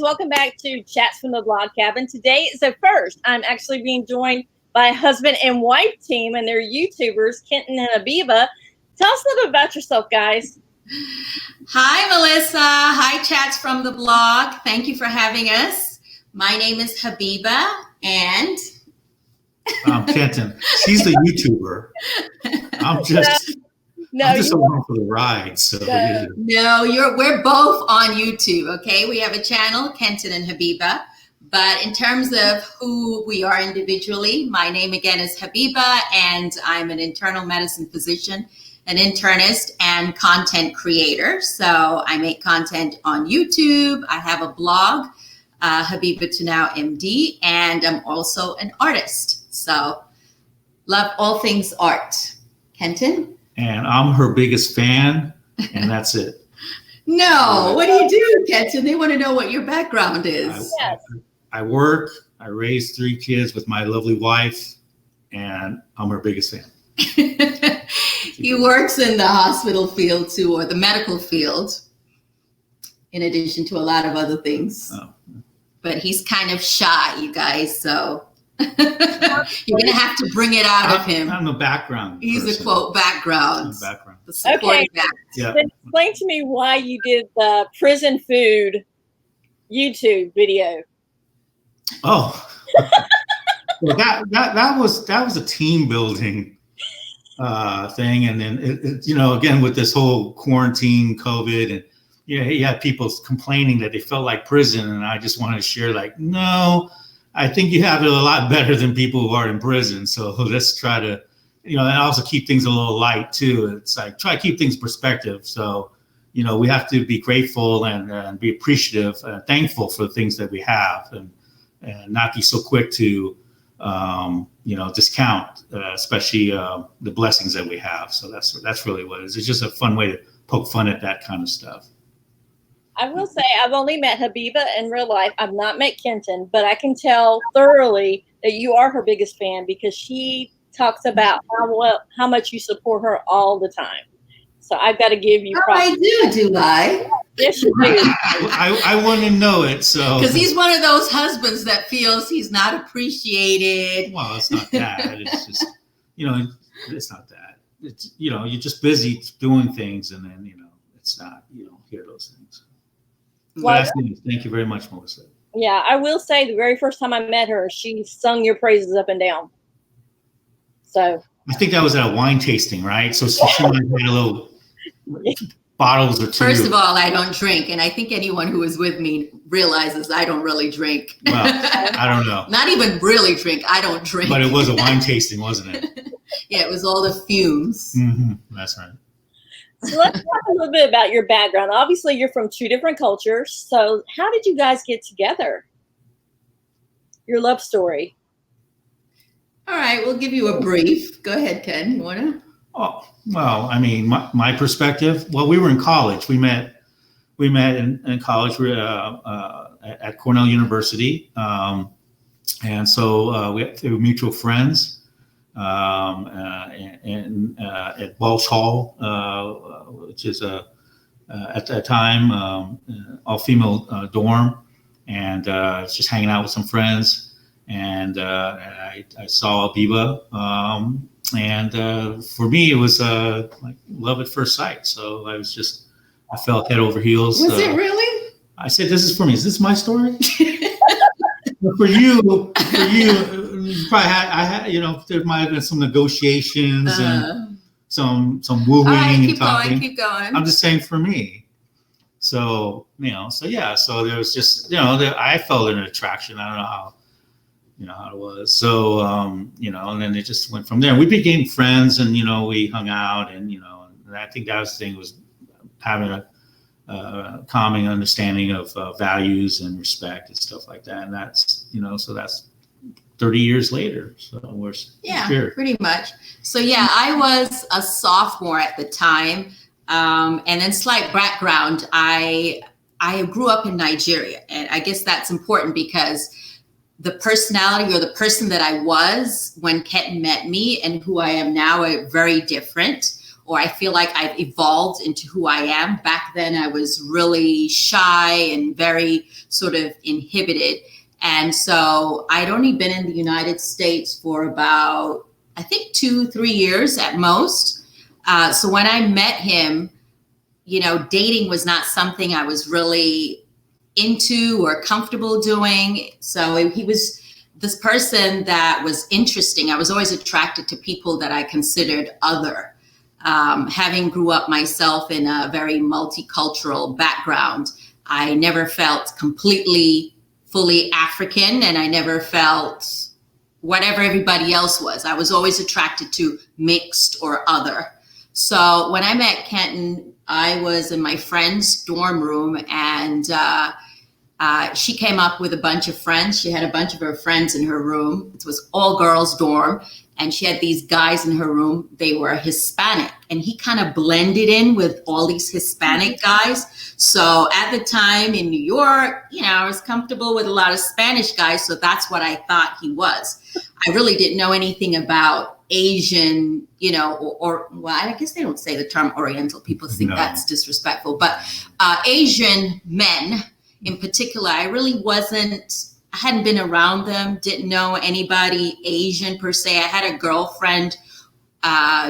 Welcome back to Chats from the Blog Cabin. Today is a first. I'm actually being joined by a husband and wife team, and they're YouTubers, Kenton and Habiba. Tell us a little bit about yourself, guys. Hi, Melissa. Hi, Chats from the Blog. Thank you for having us. My name is Habiba, and I'm Kenton. She's the YouTuber. I'm just along for the ride. So we're both on YouTube. Okay, we have a channel, Kenton and Habiba. But in terms of who we are individually, my name again is Habiba, and I'm an internal medicine physician, an internist, and content creator. So I make content on YouTube. I have a blog, Habiba to Now MD, and I'm also an artist. So love all things art. Kenton? And I'm her biggest fan, and that's it. No, what do you do, Kenton? They want to know what your background is. I work, I raise 3 kids with my lovely wife, and I'm her biggest fan. He works in the hospital field too, or the medical field, in addition to a lot of other things. Oh. But he's kind of shy, you guys, so you're going to have to bring it out of him. I'm a background He's person. a quote background. Background. Okay. Yeah. Explain to me why you did the prison food YouTube video. Oh, well, that was a team building thing, and then it, again with this whole quarantine, COVID, and you had people complaining that they felt like prison, and I just wanted to share like, no, I think you have it a lot better than people who are in prison. So let's try to, and also keep things a little light too. It's like try to keep things perspective. So we have to be grateful and be appreciative, thankful for the things that we have, and not be so quick to, discount, especially the blessings that we have. So that's really what it is. It's just a fun way to poke fun at that kind of stuff. I will say I've only met Habiba in real life. I've not met Kenton, but I can tell thoroughly that you are her biggest fan because she talks about how much you support her all the time. So I've got to give you props. I do I? Yes, you do. I want to know it. So because he's one of those husbands that feels he's not appreciated. Well, it's not that. It's just, it's not that. It's, you're just busy doing things, and then, it's not, you don't hear those things. Well, thank you very much, Melissa. Yeah, I will say the very first time I met her, she sung your praises up and down. So I think that was at a wine tasting, right? So she might have had a little bottles or 2. First of all, I don't drink, and I think anyone who is with me realizes I don't really drink. Well, I don't know. Not even really drink. I don't drink. But it was a wine tasting, wasn't it? Yeah, it was all the fumes. Mm-hmm. That's right. So let's talk a little bit about your background. Obviously, you're from 2 different cultures. So how did you guys get together? Your love story. All right, we'll give you a brief. Go ahead, Ken. You want to? Oh, well, I mean, my perspective. Well, we were in college. We met in college. We were at Cornell University, and so we were mutual friends. And at Walsh Hall, which is at that time all-female dorm, and just hanging out with some friends. And I saw Habiba, and for me it was like love at first sight. So I fell head over heels. Was it really? I said, "This is for me. Is this my story?" For you, you probably had, there might have been some negotiations and some wooing and talking. Keep going. I'm just saying for me. So, so there was just, I felt an attraction. I don't know how it was. So, and then it just went from there. We became friends, and, we hung out, and, and I think that was the thing, was having a common understanding of values and respect and stuff like that. And that's, so that's 30 years later. So we're here. Pretty much. So I was a sophomore at the time. And then slight background, I grew up in Nigeria, and I guess that's important because the personality or the person that I was when Kenton met me and who I am now are very different. or I feel like I've evolved into who I am. Back then, I was really shy and very sort of inhibited. And so I'd only been in the United States for about, I think, 2-3 years at most. So when I met him, you know, dating was not something I was really into or comfortable doing. So he was this person that was interesting. I was always attracted to people that I considered other. Having grew up myself in a very multicultural background, I never felt completely, fully African, and I never felt whatever everybody else was. I was always attracted to mixed or other. So when I met Kenton, I was in my friend's dorm room, and she came up with a bunch of friends. She had a bunch of her friends in her room. It was all girls dorm. And she had these guys in her room. They were Hispanic. And he kind of blended in with all these Hispanic guys. So at the time in New York, you know, I was comfortable with a lot of Spanish guys. So that's what I thought he was. I really didn't know anything about Asian, you know, or well, I guess they don't say the term Oriental. People think that's disrespectful. But Asian men in particular, I really I hadn't been around them, didn't know anybody Asian per se. I had a girlfriend,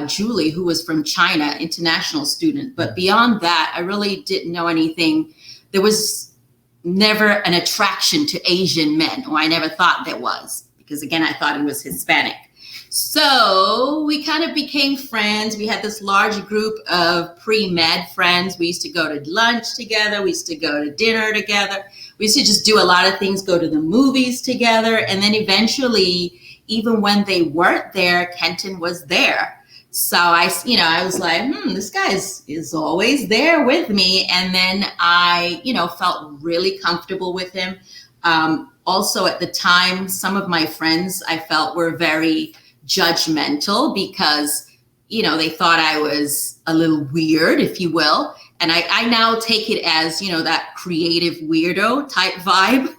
Julie, who was from China, international student. But beyond that, I really didn't know anything. There was never an attraction to Asian men, or I never thought there was, because again, I thought he was Hispanic. So we kind of became friends. We had this large group of pre-med friends. We used to go to lunch together. We used to go to dinner together. We used to just do a lot of things, go to the movies together. And then eventually, even when they weren't there, Kenton was there. So I was like, this guy is always there with me. And then I, felt really comfortable with him. Also at the time, some of my friends I felt were very judgmental because, they thought I was a little weird, if you will. And I now take it as, that creative weirdo type vibe.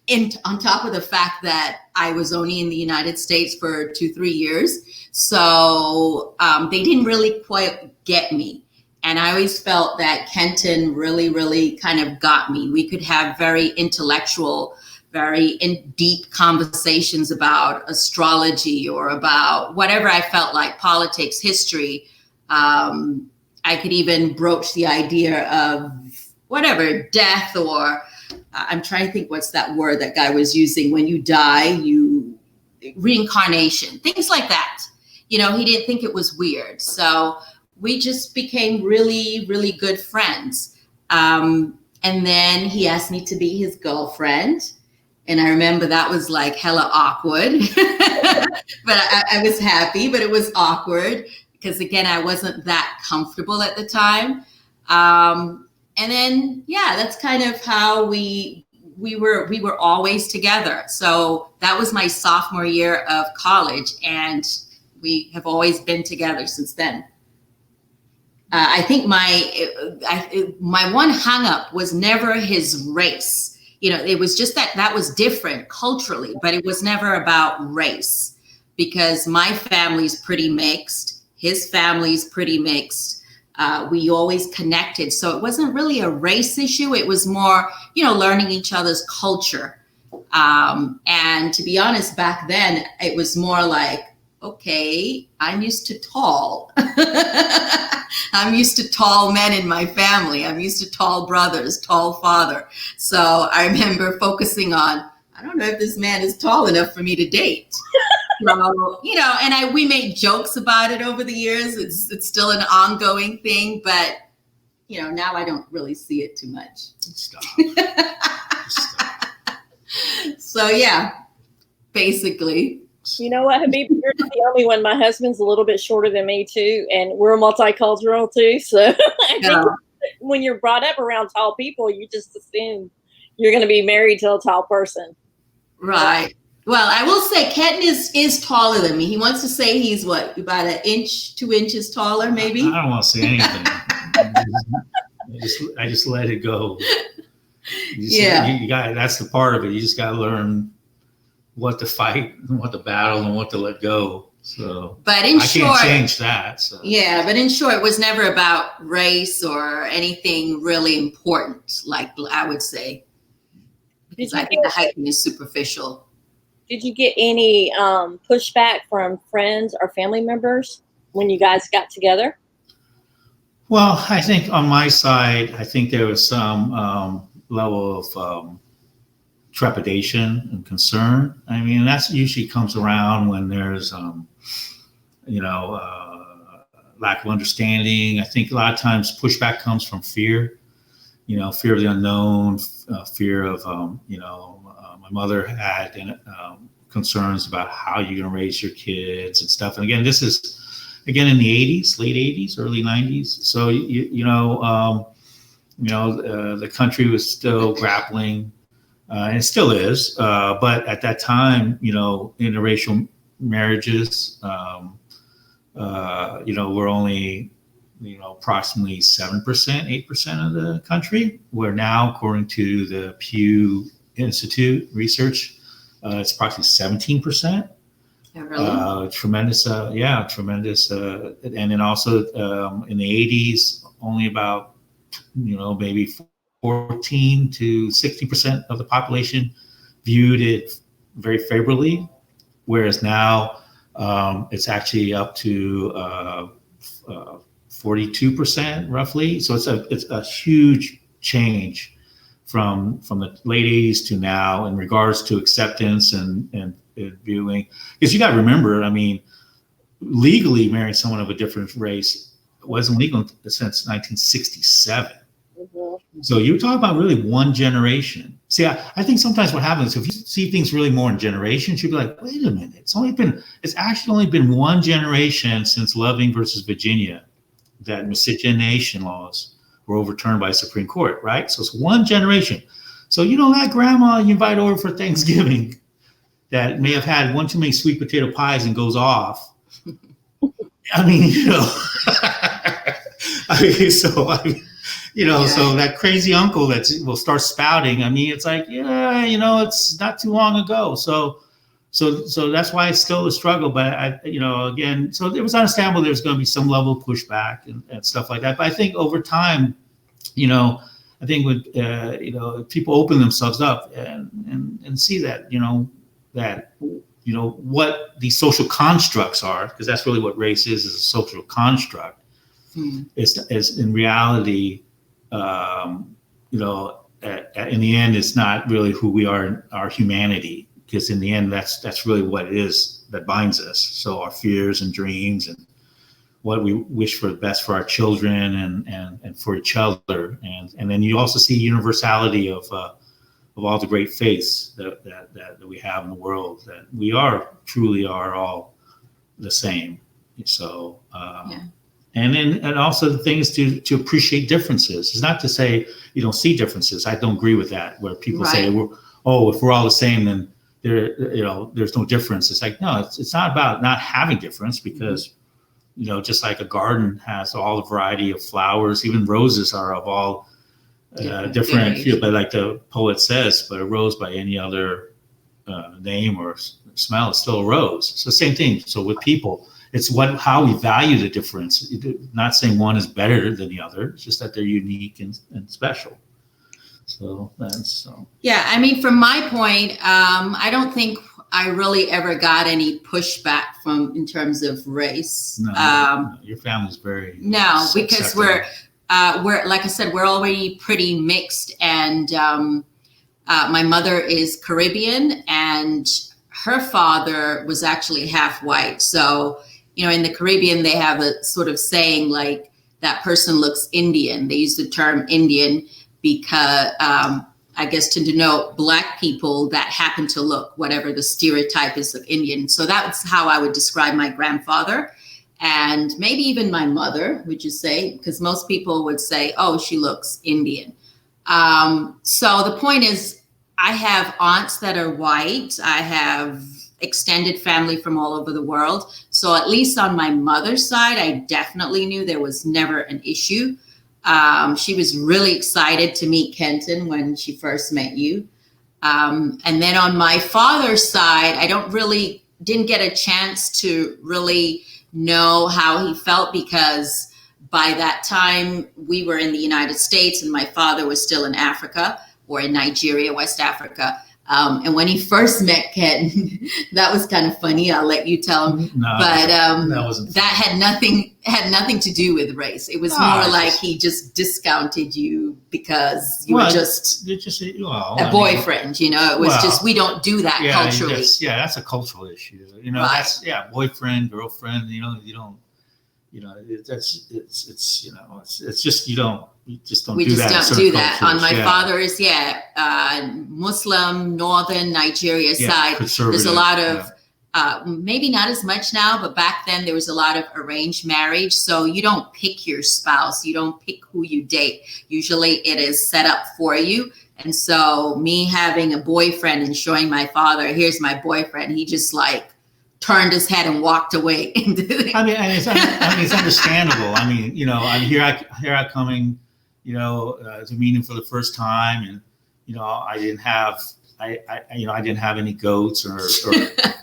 And on top of the fact that I was only in the United States for 2-3 years. So they didn't really quite get me. And I always felt that Kenton really, really kind of got me. We could have very intellectual, very deep conversations about astrology or about whatever I felt like, politics, history. I could even broach the idea of whatever, death, or I'm trying to think what's that word that guy was using. When you die, reincarnation, things like that. He didn't think it was weird. So we just became really, really good friends. And then he asked me to be his girlfriend. And I remember that was like hella awkward, but I was happy, but it was awkward because again, I wasn't that comfortable at the time. And then, that's kind of how we were always together. So that was my sophomore year of college, and we have always been together since then. I think my one hang up was never his race. It was just that was different culturally, but it was never about race because my family's pretty mixed. His family's pretty mixed. We always connected. So it wasn't really a race issue. It was more, learning each other's culture. And to be honest, back then, it was more like, okay, I'm used to tall. I'm used to tall men in my family. I'm used to tall brothers, tall father. So I remember focusing on, I don't know if this man is tall enough for me to date. So, and we made jokes about it over the years. It's still an ongoing thing, but, now I don't really see it too much. Stop. So, basically. You know what, Habiba, you're not the only one. My husband's a little bit shorter than me too, and we're multicultural too. So I think when you're brought up around tall people, you just assume you're going to be married to a tall person. Right. Well, I will say Kenton is taller than me. He wants to say he's what, about 1 inch, 2 inches taller, maybe? I don't want to say anything. I just let it go. You got, that's the part of it. You just got to learn what to fight, what to battle, and what to let go. So, but in I short, can't change that. So. Yeah, but in short, it was never about race or anything really important, like I would say, because I think the hiking is superficial. Did you get any pushback from friends or family members when you guys got together? Well, I think on my side, I think there was some level of trepidation and concern. I mean, that's usually comes around when there's, lack of understanding. I think a lot of times pushback comes from fear, fear of the unknown, fear of, my mother had concerns about how you're going to raise your kids and stuff. And again, this is, in the 80s, late 80s, early 90s. So, the country was still grappling, and it still is. But at that time, interracial marriages, we're only, approximately 7%, 8% of the country. Where now, according to the Pew Institute research, it's approximately 17%. Yeah, really? Tremendous. And then also in the 80s, only about, maybe 14 to 60% of the population viewed it very favorably, whereas now it's actually up to 42% roughly. So it's a huge change from the late 80s to now in regards to acceptance and viewing. Because you got to remember, I mean, legally marrying someone of a different race wasn't legal since 1967. So you're talking about really one generation. See, I think sometimes what happens, if you see things really more in generations, you'd be like, wait a minute, it's actually only been one generation since Loving versus Virginia that miscegenation laws were overturned by the Supreme Court, right? So it's one generation. So that grandma you invite over for Thanksgiving that may have had one too many sweet potato pies and goes off. I mean, so that crazy uncle that will start spouting. I mean, it's like, it's not too long ago. So that's why it's still a struggle. But again, so it was understandable there's going to be some level of pushback and stuff like that. But I think over time, I think with people open themselves up and see that, what these social constructs are, because that's really what race is a social construct. Is in reality, in the end, it's not really who we are in our humanity, because in the end, that's really what it is that binds us. So our fears and dreams and what we wish for the best for our children and for each other. And then you also see universality of all the great faiths that we have in the world, that we truly are all the same. So, and also the thing is to appreciate differences. It's not to say you don't see differences. I don't agree with that, where people say, if we're all the same, then there's no difference. It's like, no, it's not about not having difference, because, just like a garden has all the variety of flowers, even roses are of all different, but like the poet says, but a rose by any other name or smell is still a rose. So same thing. So with people, it's how we value the difference. Not saying one is better than the other. It's just that they're unique and special. So yeah. I mean, from my point, I don't think I really ever got any pushback in terms of race. No, your family's very because we're like I said, we're already pretty mixed, and my mother is Caribbean, and her father was actually half white. So in the Caribbean, they have a sort of saying like that person looks Indian. They use the term Indian because I guess to denote Black people that happen to look whatever the stereotype is of Indian. So that's how I would describe my grandfather, and maybe even my mother, would you say? Because most people would say, oh, she looks Indian. So the point is, I have aunts that are white. I have extended family from all over the world. So at least on my mother's side, I definitely knew there was never an issue. She was really excited to meet Kenton when she first met you. And then on my father's side, I don't really didn't get a chance to really know how he felt, because by that time we were in the United States and my father was still in Africa, or in Nigeria, West Africa. And when he first met Kenton, that was kind of funny. I'll let you tell him. No, but that had nothing to do with race. It was more like he just discounted you because you were just a boyfriend. You know, it was just, we don't do that culturally. That's a cultural issue. You know, Right. that's boyfriend, girlfriend. You know, you don't. You know, it's you know, it's just you just don't we do just that. don't do that. Cultures. On my father's, Muslim, northern Nigeria side, there's a lot of, maybe not as much now, but back then there was a lot of arranged marriage. So you don't pick your spouse. You don't pick who you date. Usually it is set up for you. And so me having a boyfriend and showing my father, here's my boyfriend, he just like turned his head and walked away. I mean, it's understandable. I mean, you know, here I coming, you know, to meet him for the first time, and you know, I didn't have any goats or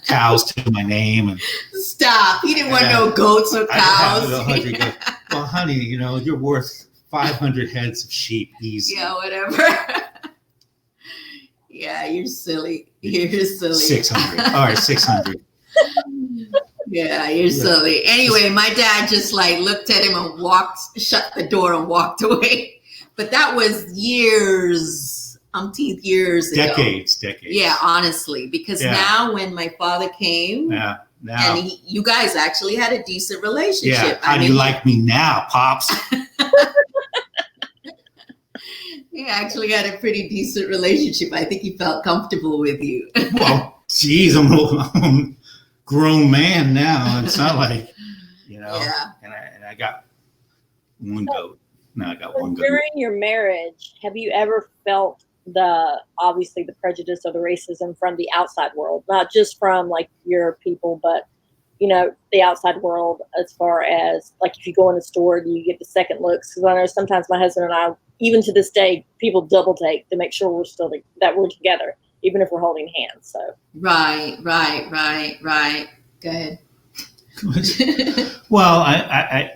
cows to my name. And stop, he didn't want no goats or cows. Well, honey, you know, you're worth 500 heads of sheep, easy. Yeah, whatever. Yeah, you're silly. You're silly. 600. All right, 600. Yeah, you're silly. Anyway, my dad just like looked at him and shut the door and walked away. But that was umpteenth years ago. Decades. Yeah, honestly, because now when my father came, and you guys actually had a decent relationship. Yeah, how do you like me now, Pops? He actually had a pretty decent relationship. I think he felt comfortable with you. Well, geez, I'm a grown man now. It's not like, you know. Yeah. And I got one goat. Now I got one goat. During your marriage, have you ever felt obviously the prejudice or the racism from the outside world, not just from like your people, but you know, the outside world, as far as like if you go in a store, do you get the second looks? Because I know sometimes my husband and I, even to this day, people double take to make sure that we're together, even if we're holding hands. So right. Go ahead. Well, I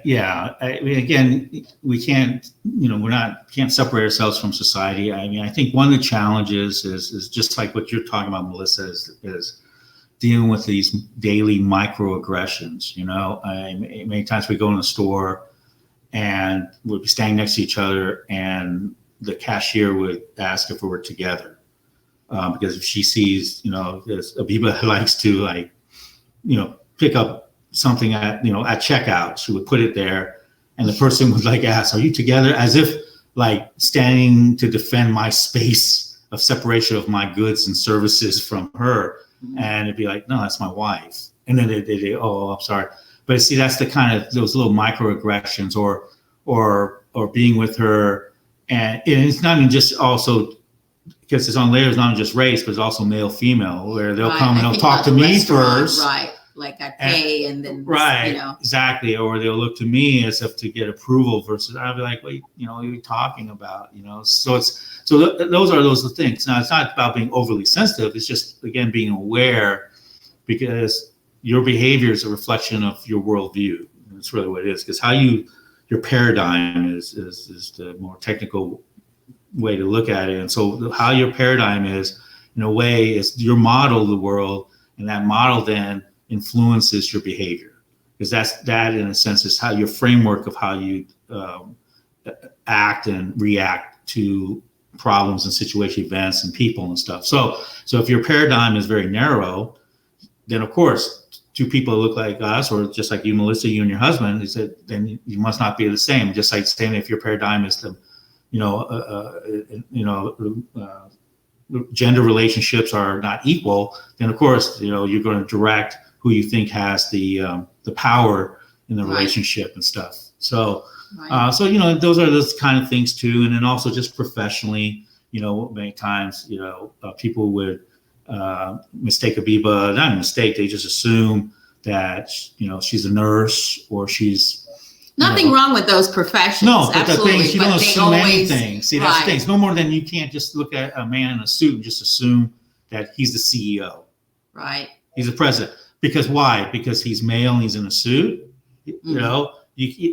mean, again, we can't, you know, can't separate ourselves from society. I mean, I think one of the challenges is just like what you're talking about, Melissa, is dealing with these daily microaggressions. You know, many times we go in a store and we'll be standing next to each other, and the cashier would ask if we were together, because if she sees, you know, Habiba likes to, like, you know, pick up something at checkout, she would put it there, and the person would like ask, "Are you together?" As if like standing to defend my space of separation of my goods and services from her. And it'd be like, "No, that's my wife." And then they "Oh, I'm sorry." But see, that's the kind of those little microaggressions, or being with her, and it's not even just also, because it's on layers, not just race, but it's also male, female, where they'll come and they'll talk to me first, right? Like I pay, and then right, you know. Exactly, or they'll look to me as if to get approval, versus I'll be like, "Wait, you know, what are you talking about?" You know, those are those things. Now, it's not about being overly sensitive. It's just, again, being aware, because your behavior is a reflection of your worldview. That's really what it is. Because your paradigm is the more technical way to look at it. And so how your paradigm is, in a way, is your model of the world, and that model then influences your behavior. Because that in a sense is how your framework of how you act and react to problems and situation, events and people and stuff. So if your paradigm is very narrow, then of course two people look like us, or just like you, Melissa, you and your husband, he said, then you must not be the same. Just like saying if your paradigm is the, gender relationships are not equal, then of course, you know, you're going to direct who you think has the power in the relationship and stuff. So, so, you know, those are those kind of things too. And then also just professionally, you know, many times, you know, people would mistake Habiba, not a mistake, they just assume that, you know, she's a nurse, or she's nothing wrong with those professions. No, but absolutely. The thing is, you don't assume anything. See, that's the thing. It's no more than you can't just look at a man in a suit and just assume that he's the CEO. Right. He's the president. Because why? Because he's male and he's in a suit, you know.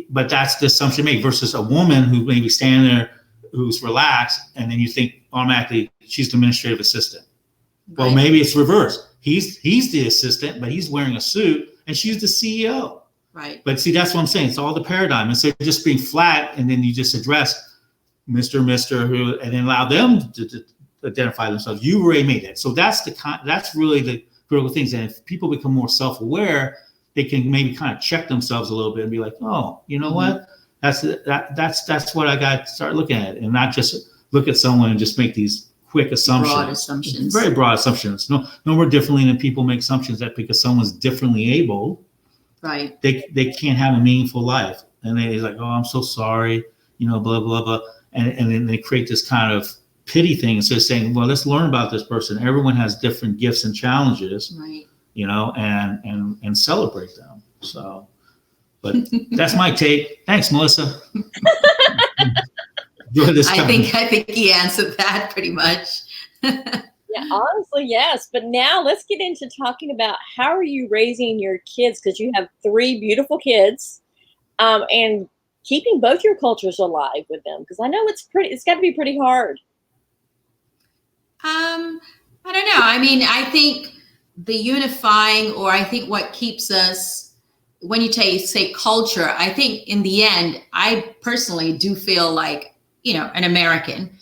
But that's the assumption made versus a woman who maybe standing there who's relaxed, and then you think automatically she's the administrative assistant. Well, maybe it's reversed. He's the assistant, but he's wearing a suit, and she's the CEO. Right. But see, that's what I'm saying. It's all the paradigm. Instead of just being flat, and then you just address Mr. who, and then allow them to identify themselves. You already made it. So that's really the critical things. And if people become more self-aware, they can maybe kind of check themselves a little bit and be like, oh, you know what? That's what I got to start looking at, and not just look at someone and just make these quick assumptions. Broad assumptions. Very broad assumptions. No more differently than people make assumptions that because someone's differently able, right, they can't have a meaningful life. And they're like, oh, I'm so sorry, you know, blah, blah, blah. And then they create this kind of pity thing instead of saying, well, let's learn about this person. Everyone has different gifts and challenges, right, you know, and celebrate them. So, but that's my take. Thanks, Melissa. I think he answered that pretty much. Yeah, honestly, yes. But now let's get into talking about how are you raising your kids, because you have 3 beautiful kids, and keeping both your cultures alive with them, because I know it's got to be pretty hard. I don't know. I mean, I think the unifying, or I think what keeps us, when you say culture, I think in the end, I personally do feel like, you know, an American.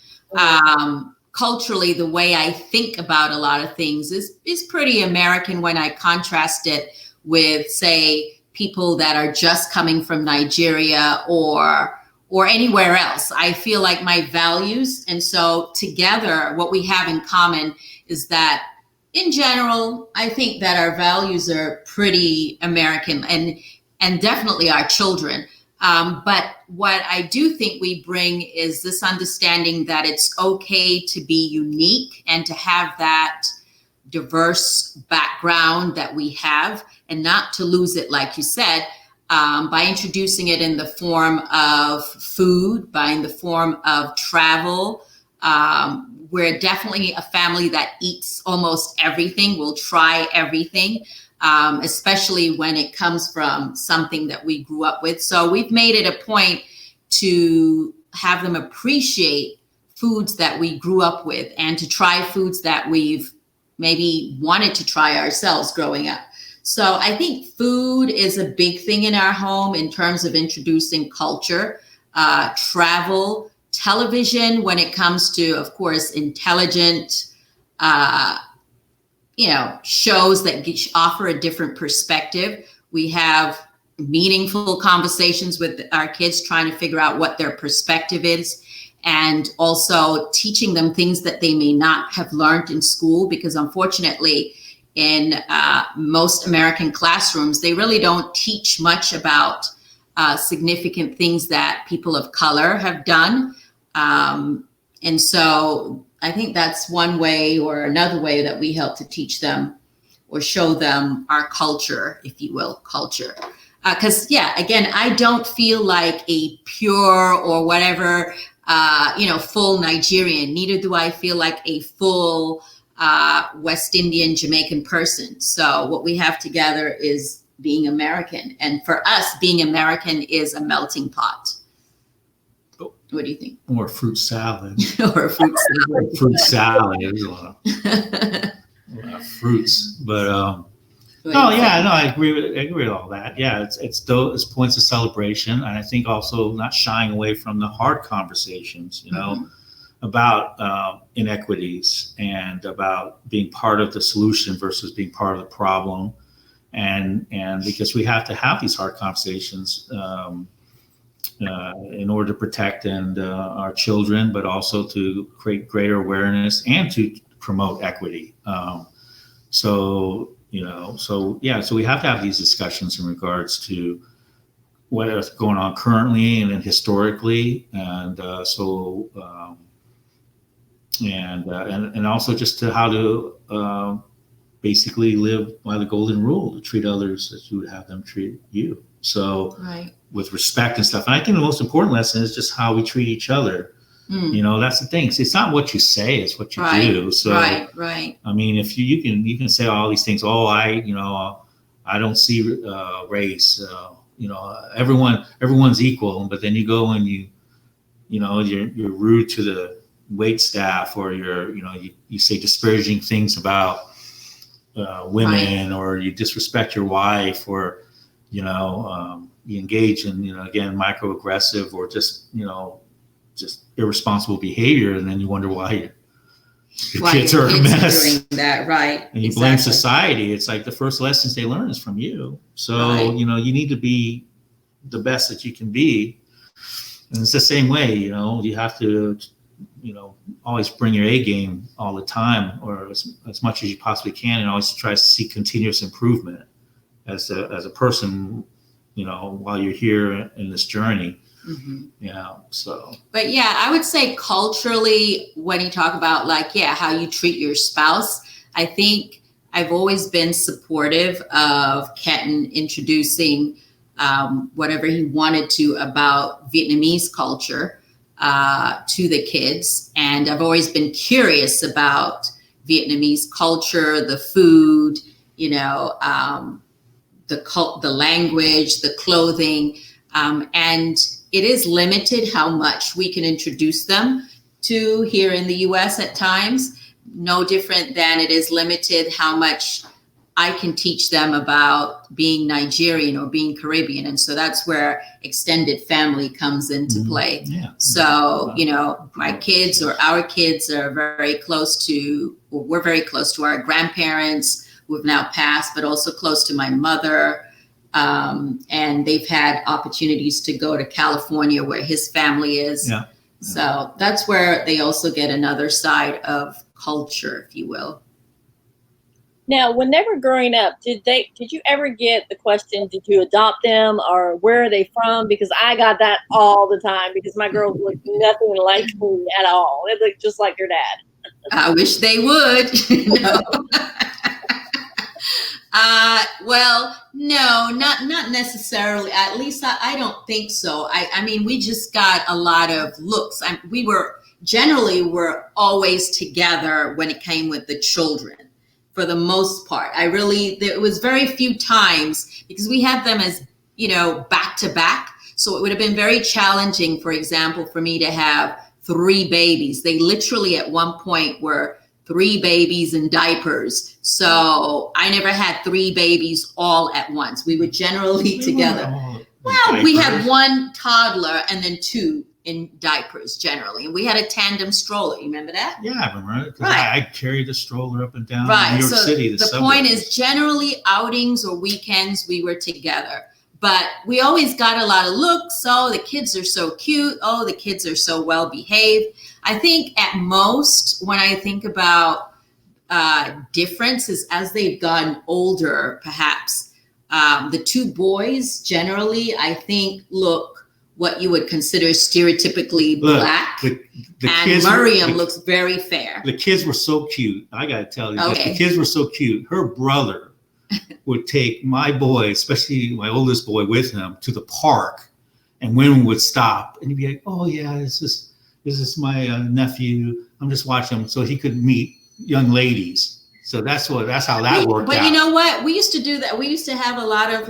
Culturally, the way I think about a lot of things is pretty American when I contrast it with, say, people that are just coming from Nigeria or anywhere else. I feel like my values, and so together, what we have in common is that in general, I think that our values are pretty American and definitely our children. But what I do think we bring is this understanding that it's okay to be unique and to have that diverse background that we have, and not to lose it, like you said, by introducing it in the form of food, by in the form of travel. We're definitely a family that eats almost everything. We'll try everything, especially when it comes from something that we grew up with. So we've made it a point to have them appreciate foods that we grew up with and to try foods that we've maybe wanted to try ourselves growing up. So I think food is a big thing in our home in terms of introducing culture, travel, television, when it comes to, of course, intelligent, shows that offer a different perspective. We have meaningful conversations with our kids, trying to figure out what their perspective is, and also teaching them things that they may not have learned in school, because unfortunately, in most American classrooms, they really don't teach much about significant things that people of color have done. And so I think that's one way, or another way that we help to teach them or show them our culture, if you will, culture. Because, again, I don't feel like a pure or whatever, full Nigerian. Neither do I feel like a full West Indian, Jamaican person. So what we have together is being American. And for us, being American is a melting pot. What do you think? Or fruit salad. Or fruit salad. Fruit salad. There's a lot of fruits. But I agree with all that. Yeah, it's points of celebration, and I think also not shying away from the hard conversations, about inequities and about being part of the solution versus being part of the problem, and because we have to have these hard conversations. In order to protect our children, but also to create greater awareness and to promote equity. So we have to have these discussions in regards to what's going on currently and then historically, and also just to how to basically live by the golden rule, to treat others as you would have them treat you. So. Right. With respect and stuff. And I think the most important lesson is just how we treat each other. That's the thing. It's not what you say, it's what you do. So, right. I mean, if you can say all these things, I I don't see race. Everyone's equal. But then you go and you're rude to the wait staff, or you say disparaging things about women, or you disrespect your wife, or you engage in again microaggressive, or just irresponsible behavior, and then you wonder why your kids are a mess. Doing that, right? And you blame society. It's like the first lessons they learn is from you. So you need to be the best that you can be, and it's the same way. You have to always bring your A game all the time, or as much as you possibly can, and always try to see continuous improvement as a person, while you're here in this journey. So. But yeah, I would say culturally, when you talk about how you treat your spouse, I think I've always been supportive of Kenton introducing whatever he wanted to about Vietnamese culture to the kids. And I've always been curious about Vietnamese culture, the food, the language, the clothing, and it is limited how much we can introduce them to here in the US at times, no different than it is limited how much I can teach them about being Nigerian or being Caribbean. And so that's where extended family comes into play. Yeah. So, my kids or our kids are we're very close to our grandparents who have now passed, but also close to my mother. And they've had opportunities to go to California where his family is. Yeah. So that's where they also get another side of culture, if you will. Now, when they were growing up, did you ever get the question, did you adopt them, or where are they from? Because I got that all the time, because my girls look nothing like me at all. They look just like your dad. I wish they would. Well, no, not necessarily. At least I don't think so. I mean, we just got a lot of looks. We were always together when it came with the children, for the most part. There was very few times, because we had them as, back to back. So it would have been very challenging, for example, for me to have 3 babies. They literally at one point were 3 babies in diapers. So I never had 3 babies all at once. We were generally together. Well, we had 1 toddler and then 2 in diapers generally. And we had a tandem stroller. You remember that? Yeah, I remember it. Right. I carried the stroller up and down New York City. The point is, generally outings or weekends, we were together. But we always got a lot of looks. Oh, the kids are so cute. Oh, the kids are so well behaved. I think at most, when I think about differences as they've gotten older, perhaps the 2 boys generally, I think, look what you would consider stereotypically black. And Miriam looks very fair. The kids were so cute. I got to tell you, the kids were so cute. Her brother would take my boy, especially my oldest boy, with him to the park, and women would stop and he'd be like, "Oh yeah, this is my nephew. I'm just watching him," so he could meet young ladies. So that's how that worked out. But you know what? We used to do that. We used to have a lot of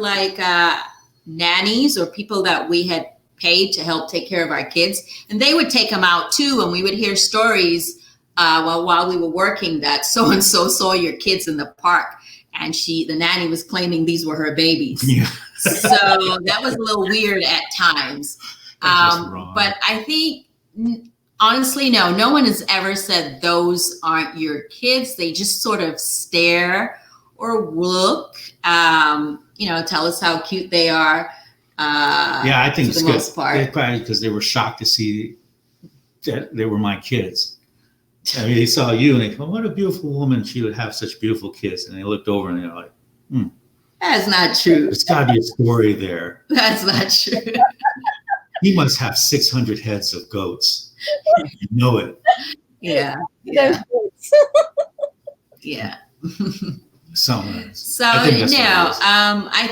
nannies or people that we had paid to help take care of our kids, and they would take them out too, and we would hear stories while we were working that so and so saw your kids in the park, and the nanny was claiming these were her babies. Yeah. So that was a little weird at times. But I think honestly, no one has ever said those aren't your kids. They just sort of stare or look, tell us how cute they are. Yeah, I think for the most part. Probably because they were shocked to see that they were my kids. I mean, they saw you and they go, "What a beautiful woman. She would have such beautiful kids." And they looked over and they're like, That's not true. There's got to be a story there. That's not true. He must have 600 heads of goats. You know it. Yeah. Yeah. So I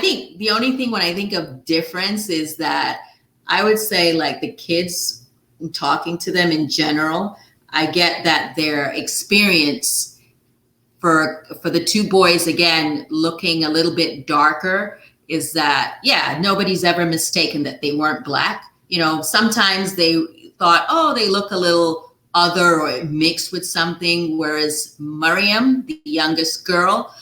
think the only thing when I think of difference is that I would say the kids, talking to them in general, I get that their experience for the two boys, again, looking a little bit darker, is that, yeah, nobody's ever mistaken that they weren't Black. You know, sometimes they thought, oh, they look a little other or mixed with something, whereas Miriam, the youngest girl,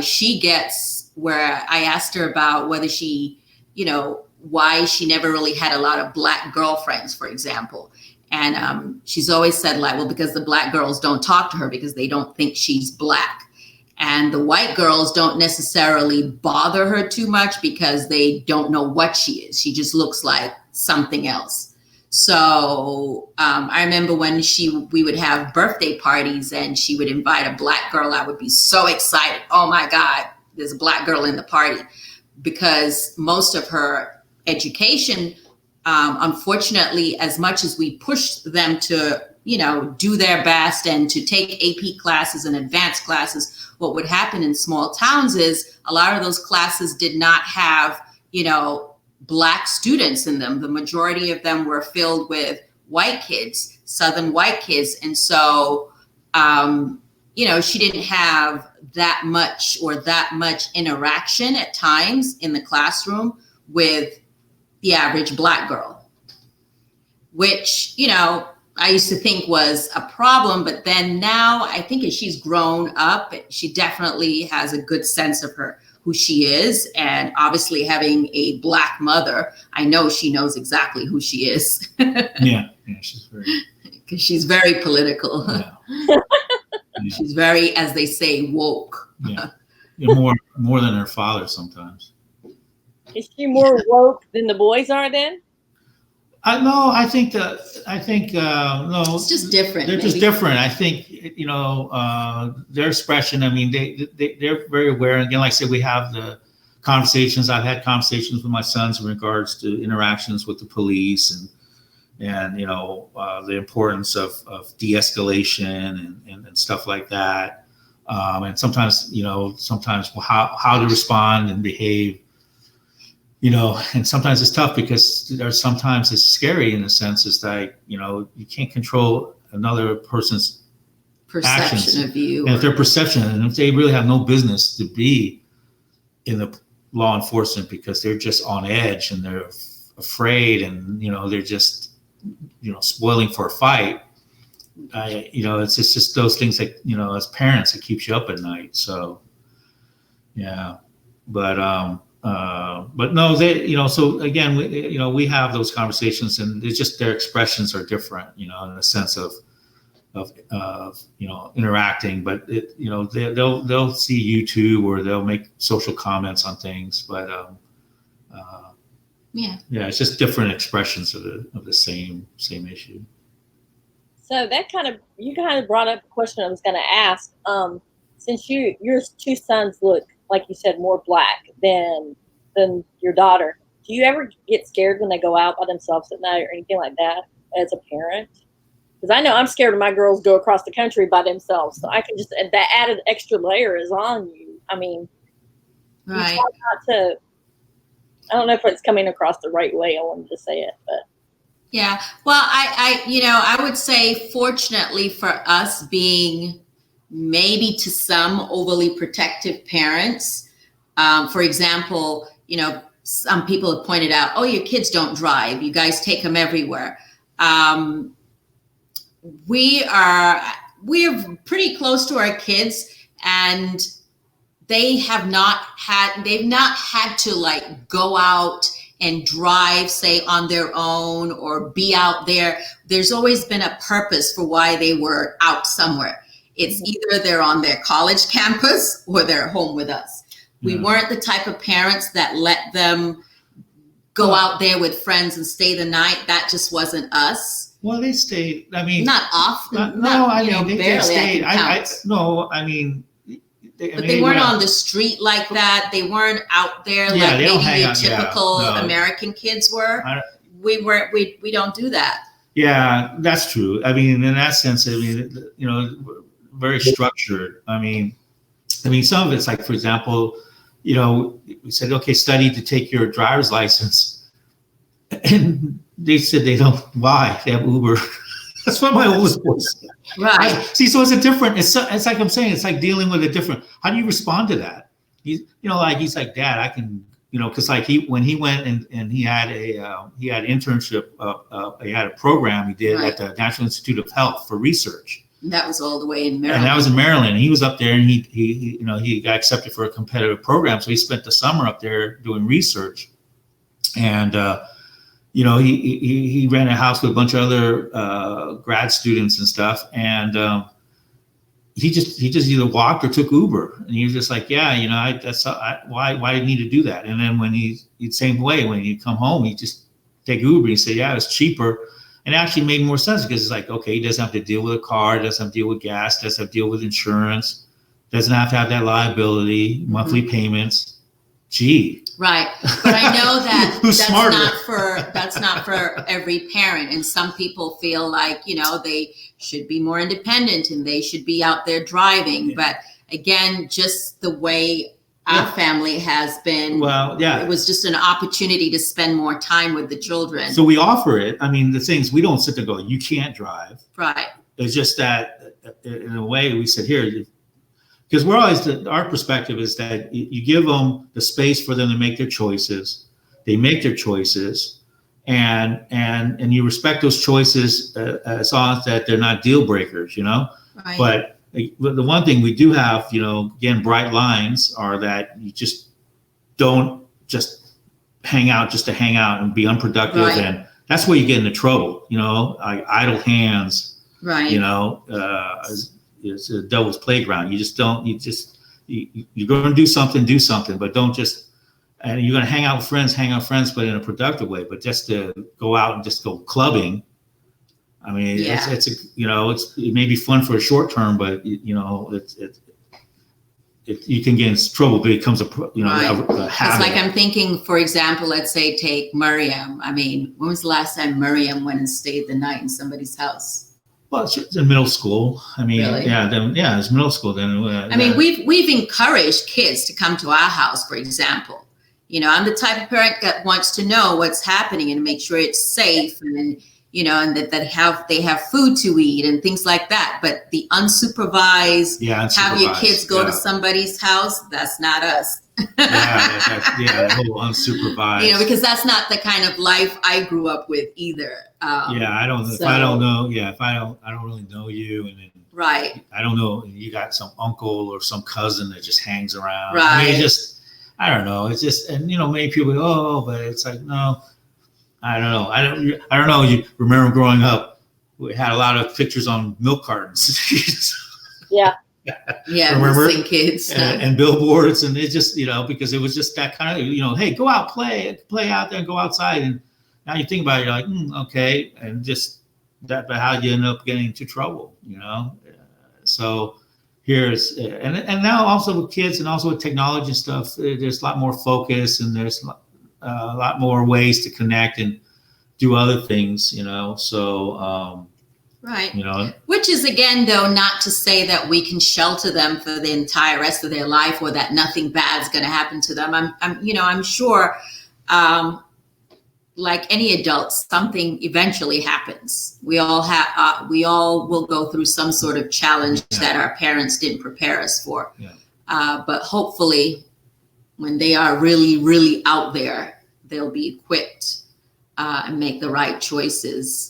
she gets, where I asked her about whether she, you know, why she never really had a lot of Black girlfriends, for example. And she's always said, like, well, because the Black girls don't talk to her because they don't think she's Black. And the white girls don't necessarily bother her too much because they don't know what she is. She just looks like something else. So I remember when we would have birthday parties and she would invite a Black girl, I would be so excited. Oh my God, there's a Black girl in the party. Because most of her education, unfortunately, as much as we pushed them to, you know, do their best and to take AP classes and advanced classes, what would happen in small towns is a lot of those classes did not have, you know, Black students in them. The majority of them were filled with white kids, Southern white kids. And so, you know, she didn't have that much interaction at times in the classroom with the average Black girl, which, you know, I used to think was a problem. But then now I think as she's grown up, she definitely has a good sense of who she is. And obviously having a Black mother, I know she knows exactly who she is. Yeah, she's very political. Yeah. Yeah. She's very, as they say, woke. Yeah, more than her father sometimes. Is she more woke than the boys are then? No, I think no. It's just different. They're just different. I think, you know, their expression. I mean, they're very aware. And again, like I said, we have the conversations. I've had conversations with my sons in regards to interactions with the police and you know, the importance of de-escalation and stuff like that. And sometimes, you know, how to respond and behave. You know, and sometimes it's tough because sometimes it's scary in a sense. It's like, you know, you can't control another person's perception actions of you. And if their perception, and if they really have no business to be in the law enforcement because they're just on edge and they're afraid and, you know, they're just, you know, spoiling for a fight. You know, it's just those things that, you know, as parents, it keeps you up at night. So, yeah, but no, they, you know, so again, we have those conversations and it's just their expressions are different, you know, in a sense of you know, interacting, but it, you know, they'll see YouTube or they'll make social comments on things, but yeah, it's just different expressions of the same issue. So you kind of brought up a question I was going to ask. Since your two sons look, like you said, more Black than your daughter, do you ever get scared when they go out by themselves at night or anything like that as a parent? Because I know I'm scared when my girls go across the country by themselves. So I can just, that added extra layer is on you. I mean, right. You try not to, I don't know if it's coming across the right way. I wanted to say it, but. Yeah. Well, I would say fortunately for us being maybe to some overly protective parents, for example, you know, some people have pointed out, oh, your kids don't drive. You guys take them everywhere. We're pretty close to our kids and they've not had to like go out and drive, say, on their own or be out there. There's always been a purpose for why they were out somewhere. It's either they're on their college campus or they're home with us. We weren't the type of parents that let them go out there with friends and stay the night. That just wasn't us. Well, they stayed. I mean, not often. They stayed. But they weren't on the street like that. They weren't out there like maybe your typical American kids were. We weren't. We don't do that. Yeah, that's true. I mean, in that sense, I mean, you know, very structured. I mean, some of it's like, for example, you know, we said, okay, study to take your driver's license. And they said they don't. Why? They have Uber. That's what my oldest boy said. Right. See, so it's a different. It's like I'm saying. It's like dealing with a different. How do you respond to that? Like he's like, Dad, I can, because like when he went and he had he had internship. He had a program he did at the National Institute of Health for research. And that was all the way in Maryland. And that was in Maryland. And he was up there, and he got accepted for a competitive program. So he spent the summer up there doing research, and he ran a house with a bunch of other grad students and stuff, and he just either walked or took Uber, and he was just like, why do you need to do that? And then when he'd same way when he'd come home, he'd just take Uber. He said, it's cheaper, and it actually made more sense because it's like, okay, he doesn't have to deal with a car, doesn't have to deal with gas, doesn't have to deal with insurance, doesn't have to have that liability, monthly payments. Gee. Right. But I know that that's not for every parent. And some people feel like, they should be more independent and they should be out there driving. Yeah. But again, just the way our family has been, it was just an opportunity to spend more time with the children. So we offer it. I mean, the things, we don't sit there and go, you can't drive. Right. It's just that in a way we said, here, because we're always, our perspective is that you give them the space for them to make their choices. They make their choices, and you respect those choices as long as that they're not deal breakers, Right. But the one thing we do have, again, bright lines are that you just don't just hang out just to hang out and be unproductive, right. And that's where you get into trouble, like idle hands, right? It's a devil's playground. You're going to do something, but don't just, and you're going to hang out with friends, but in a productive way. But just to go out and just go clubbing, I mean, it may be fun for a short term, but you can get in trouble, but it becomes a habit. It's like I'm thinking, for example, let's say take Miriam. I mean, when was the last time Miriam went and stayed the night in somebody's house? Well, it's in middle school. I mean, really? It's middle school. Then I mean, we've encouraged kids to come to our house, for example. I'm the type of parent that wants to know what's happening and make sure it's safe, and and that they have food to eat and things like that. But the unsupervised, have your kids go to somebody's house, that's not us. The whole unsupervised. Because that's not the kind of life I grew up with either. I don't. So, if I don't know, I don't really know you, and then, right. I don't know. You got some uncle or some cousin that just hangs around. Right. I mean, I don't know. It's just, and many people go, but it's like, no, I don't know. I don't know. You remember growing up, we had a lot of pictures on milk cartons. Yeah. Yeah, remember kids and billboards, and it just because it was just that kind of hey, go out, play out there, and go outside. And now you think about it, you're like, okay, and just that, but how you end up getting into trouble, So here's and now also with kids and also with technology and stuff, there's a lot more focus, and there's a lot more ways to connect and do other things, So. Right. Which is, again, though, not to say that we can shelter them for the entire rest of their life or that nothing bad's going to happen to them. I'm sure, like any adult, something eventually happens. We all will go through some sort of challenge that our parents didn't prepare us for. Yeah. But hopefully, when they are really, really out there, they'll be equipped and make the right choices.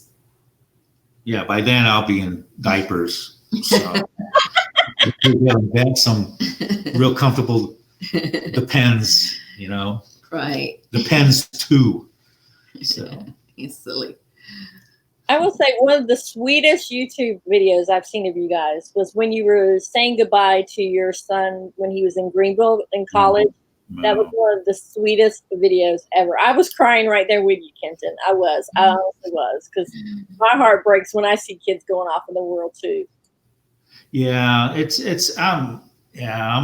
Yeah, by then I'll be in diapers. So we'll invent some real comfortable Depends, Right. Depends too. So he's silly. I will say one of the sweetest YouTube videos I've seen of you guys was when you were saying goodbye to your son when he was in Greenville in college. Mm-hmm. That was one of the sweetest videos ever. I was crying right there with you, Kenton. I honestly was, because my heart breaks when I see kids going off in the world too. Yeah, I'm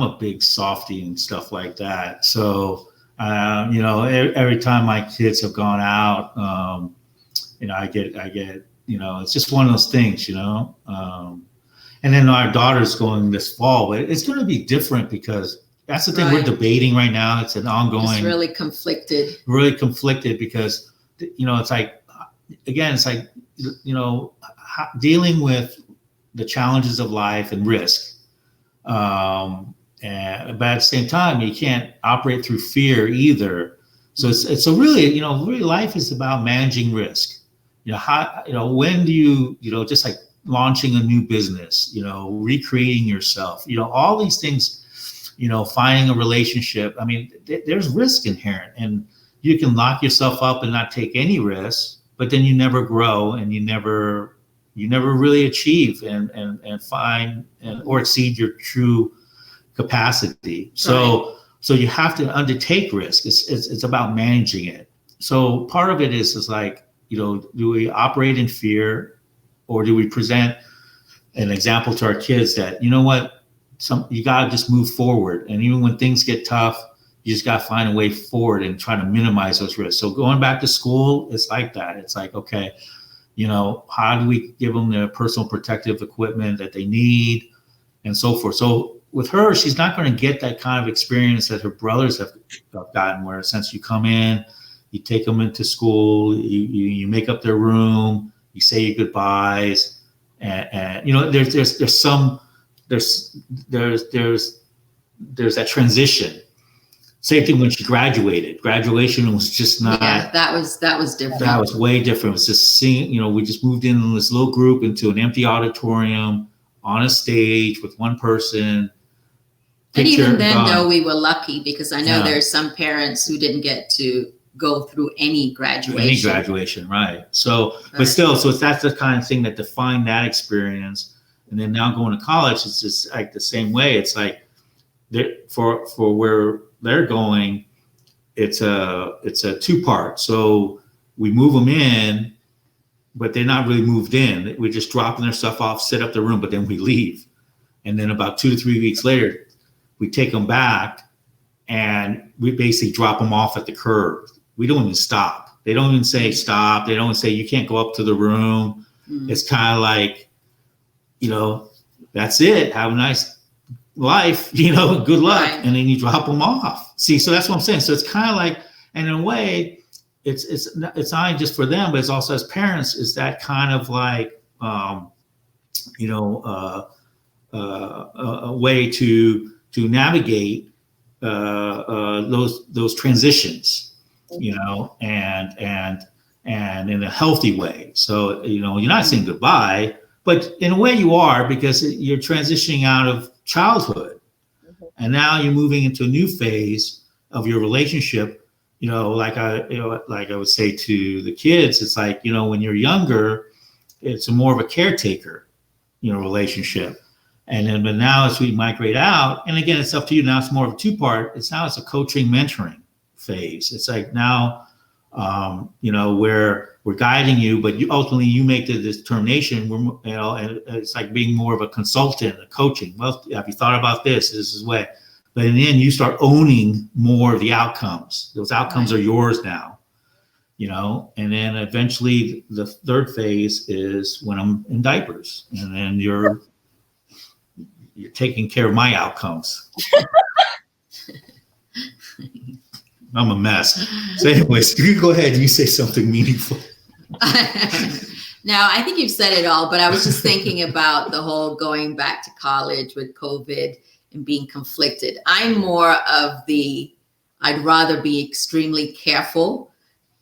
a big softie and stuff like that. So, every time my kids have gone out, I get, it's just one of those things, and then our daughter's going this fall, but it's going to be different because that's the thing we're debating right now. It's an ongoing. It's really conflicted. Really conflicted because, it's like, again, it's like dealing with the challenges of life and risk. But at the same time, you can't operate through fear either. So it's a really, really life is about managing risk. When do you, just like launching a new business, recreating yourself, all these things, finding a relationship. I mean, there's risk inherent, and you can lock yourself up and not take any risks, but then you never grow and you never really achieve and find or exceed your true capacity. So you have to undertake risk. It's about managing it. So part of it is like, do we operate in fear, or do we present an example to our kids that, you got to just move forward. And even when things get tough, you just got to find a way forward and try to minimize those risks. So going back to school, it's like that. It's like, okay, how do we give them the personal protective equipment that they need and so forth. So with her, she's not going to get that kind of experience that her brothers have gotten, where since you come in, you take them into school, you make up their room, you say your goodbyes, and there's that transition. Same thing when she graduated. Graduation was just not. Yeah, that was different. That was way different. It was just seeing, we just moved in this little group into an empty auditorium on a stage with one person. And even then, though, we were lucky, because I know there's some parents who didn't get to go through any graduation. Right. So, but still, that's the kind of thing that defined that experience. And then now going to college, it's just like the same way. It's like for where they're going, it's a two-part. So we move them in, but they're not really moved in. We're just dropping their stuff off, set up the room, but then we leave. And then about 2 to 3 weeks later, we take them back and we basically drop them off at the curb. We don't even stop. They don't even say stop. They don't say you can't go up to the room. Mm-hmm. It's kind of like, that's it. Have a nice life, good luck. Right. And then you drop them off. See, so that's what I'm saying. So it's kind of like, and in a way, it's not just for them, but it's also as parents, is that kind of like, a way to navigate those transitions, and in a healthy way. So you're not saying goodbye, but in a way you are, because you're transitioning out of childhood, and now you're moving into a new phase of your relationship. Like I would say to the kids, it's like, when you're younger, it's more of a caretaker, relationship. And then, but now as we migrate out, and again, it's up to you. Now it's more of a two-part. It's a coaching, mentoring phase. It's like now, where we're guiding you, but ultimately you make the determination. And it's like being more of a consultant, a coaching. Well, have you thought about this? This is way. But in the end, you start owning more of the outcomes. Those outcomes are yours now, and then eventually the third phase is when I'm in diapers, and then you're taking care of my outcomes. I'm a mess. So anyways, you go ahead and you say something meaningful. Now, I think you've said it all, but I was just thinking about the whole going back to college with COVID and being conflicted. I'm more of I'd rather be extremely careful.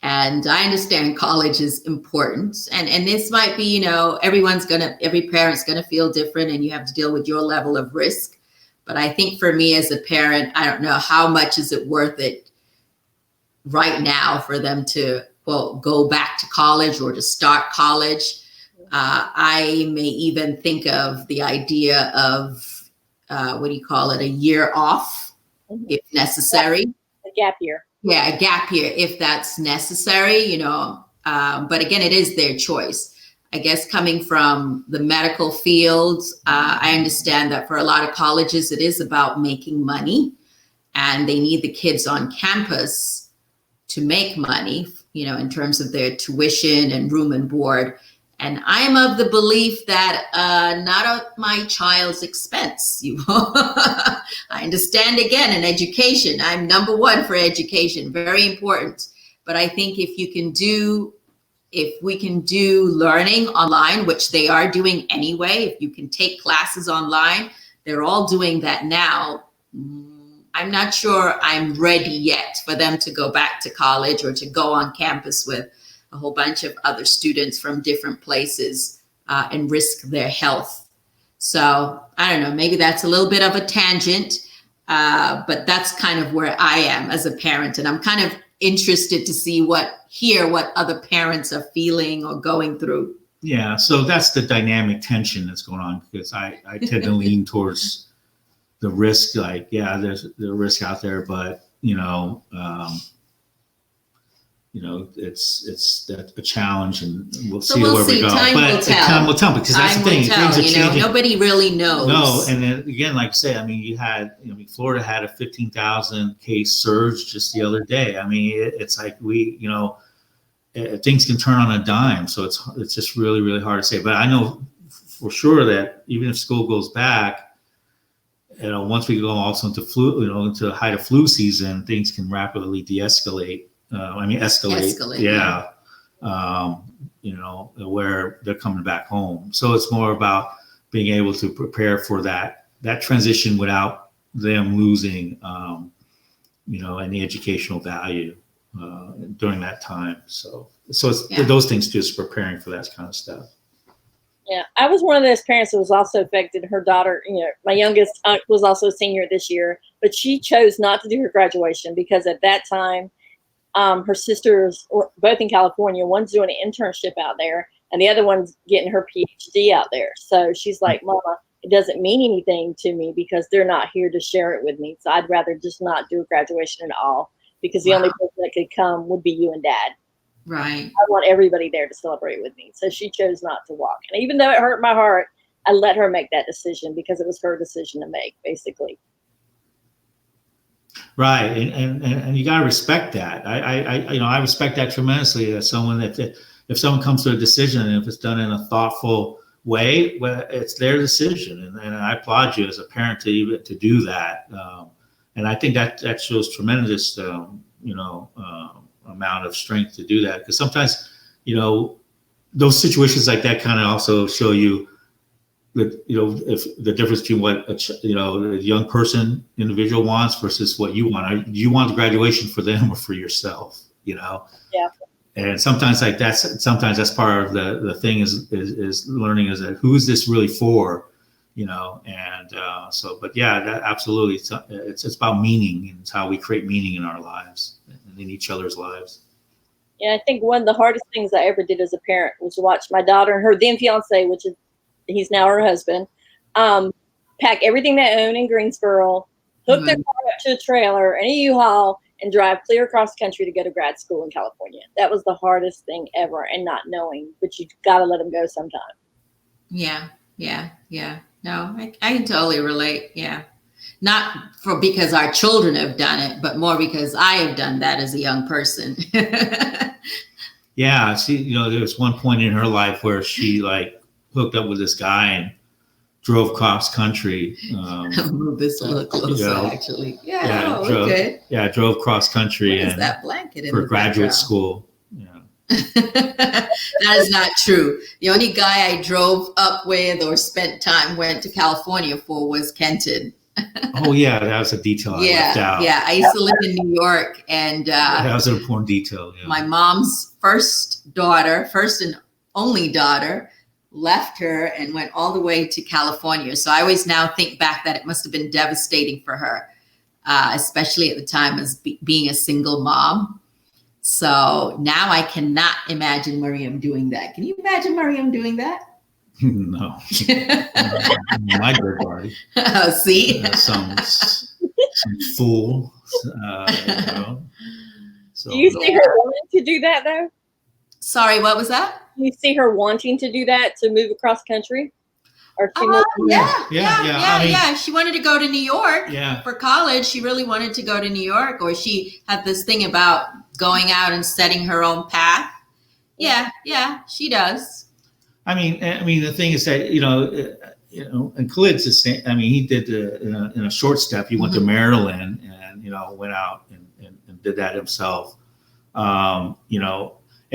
And I understand college is important. And this might be, every parent's going to feel different, and you have to deal with your level of risk. But I think for me as a parent, I don't know how much is it worth it right now for them to, go back to college or to start college. I may even think of the idea of, a year off, if necessary. A gap year. Yeah, a gap year if that's necessary, but again, it is their choice. I guess coming from the medical field, I understand that for a lot of colleges, it is about making money, and they need the kids on campus to make money, in terms of their tuition and room and board. And I'm of the belief that not at my child's expense. I understand, again, in education, I'm number one for education, very important. But I think if you can do if we can do learning online, which they are doing anyway, if you can take classes online, they're all doing that now. I'm not sure I'm ready yet for them to go back to college or to go on campus with a whole bunch of other students from different places and risk their health. So I don't know, maybe that's a little bit of a tangent, but that's kind of where I am as a parent. And I'm kind of interested to hear what other parents are feeling or going through. Yeah, so that's the dynamic tension that's going on, because I tend to lean towards the risk. Like, yeah, there's the risk out there, but it's a challenge, and we'll see where we go. Time will tell, because that's the thing. Things are changing. Nobody really knows. No, and then again, like I say, I mean, Florida had a 15,000 case surge just the other day. I mean, it's like things can turn on a dime. So it's just really, really hard to say. But I know for sure that even if school goes back, once we go also into into the height of flu season, things can rapidly de-escalate. Escalate. Yeah. Where they're coming back home. So it's more about being able to prepare for that transition without them losing, any educational value during that time. So it's those things, just preparing for that kind of stuff. Yeah, I was one of those parents that was also affected. Her daughter, my youngest was also a senior this year, but she chose not to do her graduation because at that time, her sisters were both in California. One's doing an internship out there, and the other one's getting her PhD out there. So she's like, Mama, it doesn't mean anything to me because they're not here to share it with me. So I'd rather just not do a graduation at all, because the only person that could come would be you and Dad. Right. I want everybody there to celebrate with me. So she chose not to walk. And even though it hurt my heart, I let her make that decision because it was her decision to make, basically. Right. And you got to respect that. I respect that tremendously. That someone, if someone comes to a decision, and if it's done in a thoughtful way, well, it's their decision. And I applaud you as a parent to do that. And I think that shows tremendous, amount of strength to do that, because sometimes those situations like that kind of also show you that if the difference between what a young individual wants versus what you want. You want the graduation for them or for yourself? Yeah. And sometimes that's part of the thing is learning, is that who's this really for? But yeah, that absolutely, it's about meaning, and it's how we create meaning in our lives and in each other's lives. Yeah, I think one of the hardest things I ever did as a parent was to watch my daughter and her then fiance, he's now her husband, pack everything they own in Greensboro, hook their car up to a trailer and a U-Haul, and drive clear across country to go to grad school in California. That was the hardest thing ever, and not knowing, but you got to let them go sometime. Yeah. No, I can totally relate. Yeah. Not because our children have done it, but more because I have done that as a young person. Yeah. There was one point in her life where she hooked up with this guy and drove cross country. Move this a little closer, actually. Yeah. Okay. Yeah. Drove cross country and that blanket for graduate school. That is not true. The only guy I drove up with or went to California for was Kenton. Oh yeah, that was a detail I left out. Yeah, I used to live in New York, and that was an important detail. Yeah. My mom's first and only daughter, left her and went all the way to California. So I always now think back that it must have been devastating for her, especially at the time as being a single mom. So now I cannot imagine Miriam doing that. Can you imagine Miriam doing that? No. My bird party. See? Some fool. So, do you see her wanting to do that, though? Sorry, what was that? Do you see her wanting to do that, to move across country? Or yeah. She wanted to go to New York for college. She really wanted to go to New York, or she had this thing about going out and setting her own path. Yeah, she does. I mean, the thing is that and Khalid's the same. I mean, he did in a short step. He went to Maryland and went out and did that himself. And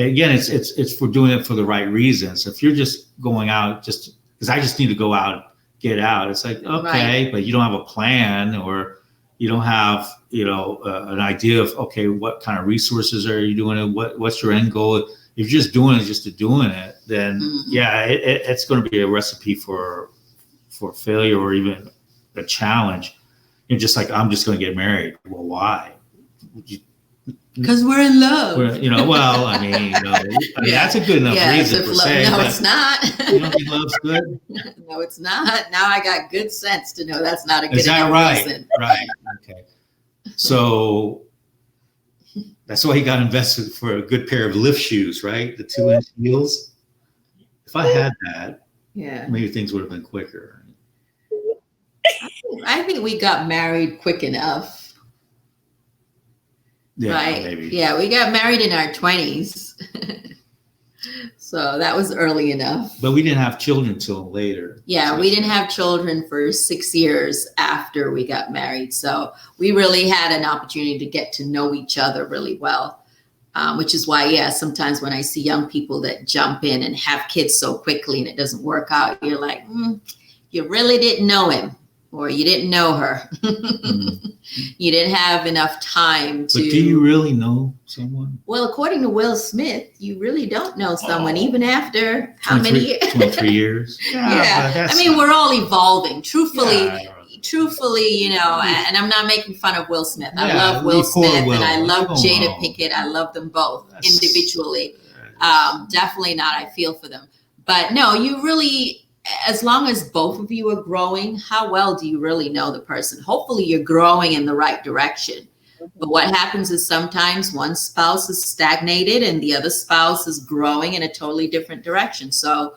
again, it's for doing it for the right reasons. If you're just going out just because I just need to go out, get out, it's like, okay, right. But you don't have a plan, or you don't have, an idea of, okay, what kind of resources are you doing it? What's your end goal? If you're just doing it just to doing it, then yeah, it's going to be a recipe for failure, or even a challenge. You're just like, I'm just going to get married. Well, why? Because we're in love. Well, I mean, that's a good enough reason per se. No, it's not. You don't think love's good? No, it's not. Now I got good sense to know that's not a good Is that enough right? reason. Right. Okay. So that's why he got invested for a good pair of lift shoes, right? The 2-inch heels. If I had that, maybe things would have been quicker. I think we got married quick enough. Yeah, right? Maybe. Yeah, we got married in our 20s. So that was early enough. But we didn't have children till later. Yeah, we didn't have children for 6 years after we got married. So we really had an opportunity to get to know each other really well, which is why, sometimes when I see young people that jump in and have kids so quickly and it doesn't work out, you're like, you really didn't know him. Or you didn't know her. You didn't have enough time to. But do you really know someone? Well, according to Will Smith, you really don't know someone, even after how many years? 23 years. Yeah. I mean, we're all evolving. Truthfully, and I'm not making fun of Will Smith. I love Will Smith and I love Jada Pinkett. I love them both individually. Definitely not. I feel for them. But no, you really. As long as both of you are growing, how well do you really know the person? Hopefully you're growing in the right direction. But what happens is sometimes one spouse is stagnated and the other spouse is growing in a totally different direction. So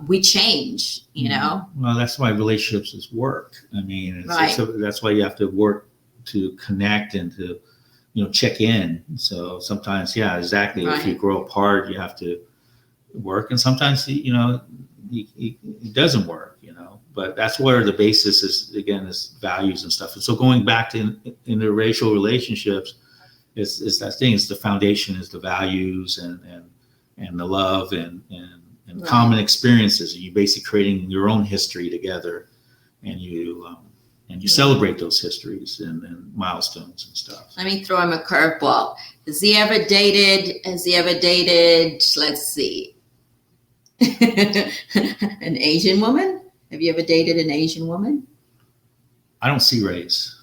we change, Well, that's why relationships is work. I mean, that's why you have to work to connect and to, check in. So sometimes, exactly. Right. If you grow apart, you have to work. And sometimes, it doesn't work, but that's where the basis is, again, is values and stuff. And so going back to interracial relationships is that thing. It's the foundation is the values and the love and right. Common experiences. You basically creating your own history together, and you celebrate those histories and milestones and stuff. Let me throw him a curveball. Has he ever dated, let's see, an Asian woman? Have you ever dated an Asian woman? I don't see race.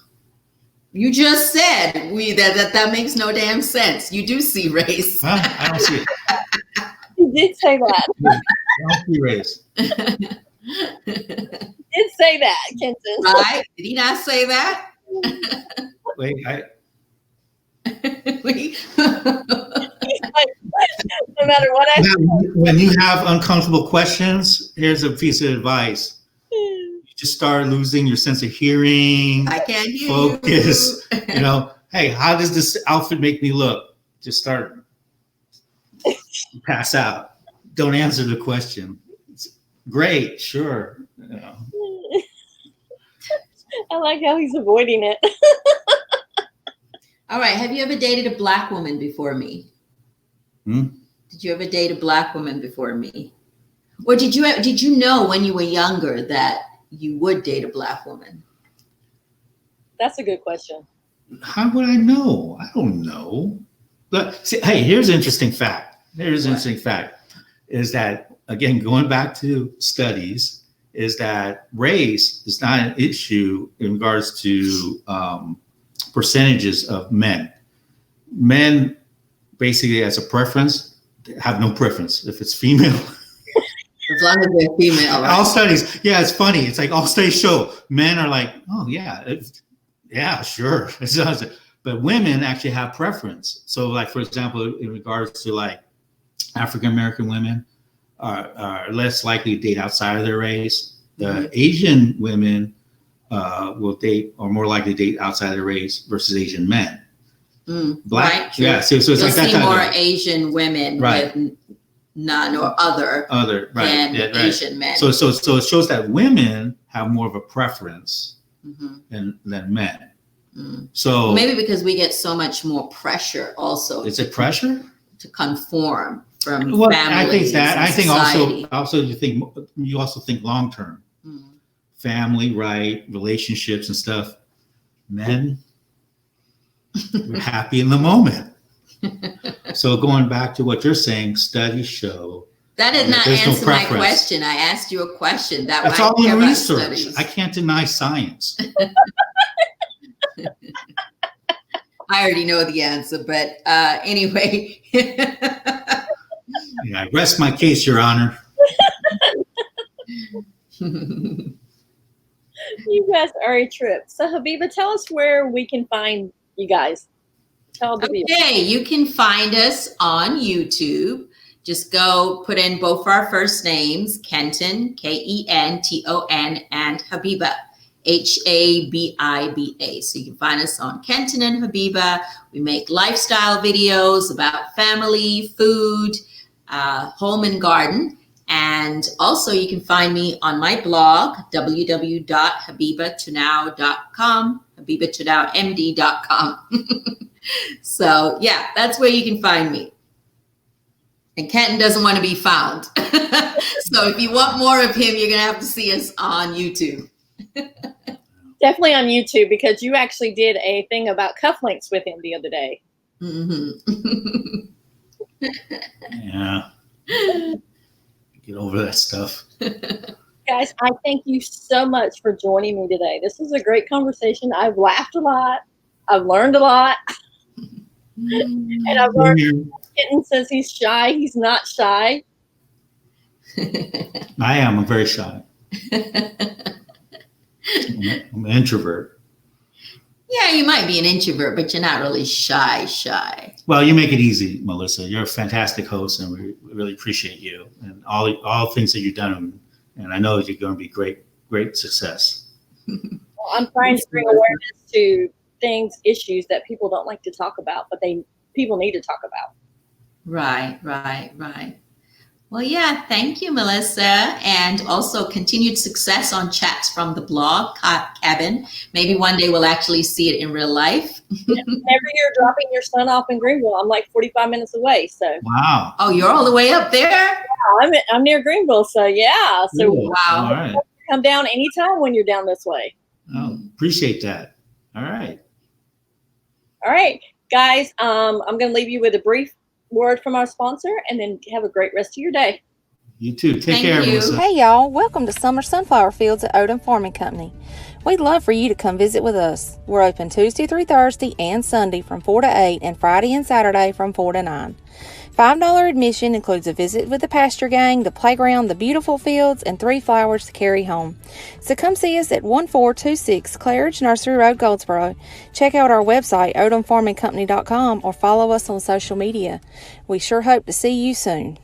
You just said that makes no damn sense. You do see race. Well, I don't see it. You did say that. I don't see race. You did say that, Kenton. Right? Did he not say that? Wait, no matter what I say. When you have uncomfortable questions, here's a piece of advice. You just start losing your sense of hearing. I can't hear focus. Hey, how does this outfit make me look? Just start pass out. Don't answer the question. It's great, sure. I like how he's avoiding it. All right. Have you ever dated a Black woman before me? Did you ever date a Black woman before me? Or did you know when you were younger that you would date a Black woman? That's a good question. How would I know? I don't know. But see, hey, here's an interesting fact. Is that, again, going back to studies, is that race is not an issue in regards to percentages of men. Men basically, as a preference, have no preference if it's female. As long as they're female, right? All studies, it's funny. It's like all studies show men are like, oh yeah, sure. But women actually have preference. So, like, for example, in regards to like African American women are less likely to date outside of their race. The Asian women will date or more likely to date outside of their race versus Asian men. Black, right, sure. So it's you'll like that see kind more of Asian women with none or other than Asian men. So it shows that women have more of a preference than men. So maybe because we get so much more pressure also. Is it pressure? to conform from Well, families. I think society. also you also think long term, family, right? Relationships and stuff. Men, we're happy in the moment. So going back to what you're saying, studies show That did not there's answer no my preference. question. I asked you a question. That's all in research. I can't deny science. I already know the answer, but anyway. Yeah, I rest my case, Your Honor. You guys are a trip. So Habiba, tell us where we can find you guys. Tell the viewers. Okay, you can find us on YouTube. Just go put in both our first names, Kenton, Kenton, and Habiba, Habiba. So you can find us on Kenton and Habiba. We make lifestyle videos about family, food, home and garden. And also you can find me on my blog, www.habibatanow.com, habibatanowmd.com. So yeah, that's where you can find me. And Kenton doesn't want to be found. So if you want more of him, you're going to have to see us on YouTube. Definitely on YouTube, because you actually did a thing about cufflinks with him the other day. Mm-hmm. Yeah. Get over that stuff. Guys, I thank you so much for joining me today. This was a great conversation. I've laughed a lot. I've learned a lot. And I've learned Kenton says he's shy. He's not shy. I am. I'm very shy. I'm an introvert. Yeah, you might be an introvert, but you're not really shy. Well, you make it easy, Melissa. You're a fantastic host, and we really appreciate you and all things that you've done. And I know that you're going to be great success. Well, I'm trying to bring awareness to issues that people don't like to talk about, but people need to talk about. Right. Well, yeah, thank you, Melissa. And also continued success on chats from the blog, Cabin. Maybe one day we'll actually see it in real life. Whenever you're dropping your son off in Greenville, I'm like 45 minutes away. So wow. Oh, you're all the way up there? Yeah, I'm near Greenville. So yeah. So Ooh, wow. All right. Come down anytime when you're down this way. Oh, appreciate that. All right. All right, guys. I'm going to leave you with a brief word from our sponsor, and then have a great rest of your day. You too. Take care, Melissa. Hey, y'all. Welcome to Summer Sunflower Fields at Odom Farming Company. We'd love for you to come visit with us. We're open Tuesday through Thursday and Sunday from 4 to 8, and Friday and Saturday from 4 to 9. $5 admission includes a visit with the pasture gang, the playground, the beautiful fields, and 3 flowers to carry home. So come see us at 1426 Claridge Nursery Road, Goldsboro. Check out our website, odomfarmingcompany.com, or follow us on social media. We sure hope to see you soon.